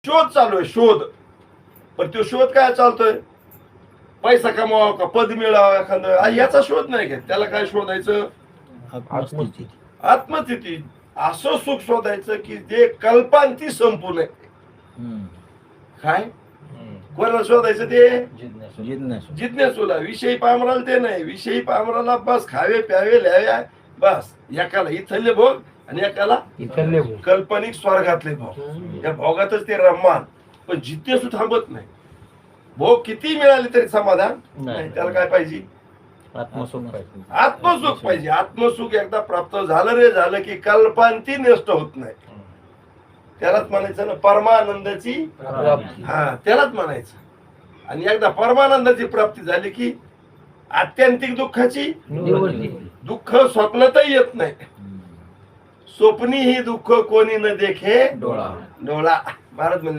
शोध चालू आहे, शोध. पण तो शोध काय चालतोय? पैसा कमावा का पद मिळावा एखादं, याचा शोध नाही का. त्याला काय शोधायचं? आत्मस्थिती. आत्मस्थिती. असं सुख शोधायचं की जे कल्पांती संपू नये. काय कोणाला शोधायचं? ते जिज्ञासूला. विषयी पामराला ते नाही. विषयी पामराला बस खावे प्यावे लिहावे बस. एकाला इथले भोग आणि एकाला काल्पनिक स्वर्गातले भोग. या भोगातच ते रममान. पण जिज्ञासू थांबत नाही. भोग किती मिळाले तरी समाधान नाही. त्याला काय पाहिजे? आत्मसुख पाहिजे. आत्मसुख पाहिजे. आत्मसुख एकदा प्राप्त झालं रे झालं की कल्पांती नष्ट होत नाही. त्यालाच म्हणायचं ना परमानंदाची प्राप्ती. हा, त्यालाच म्हणायचं. आणि एकदा परमानंदाची प्राप्ती झाली की आत्यंतिक दुःखाची निवृत्ती. दुःख स्वप्नातही येत नाही. स्वप्नी ही दुःख कोणी न देखे डोळा. डोळा. महाराज म्हणले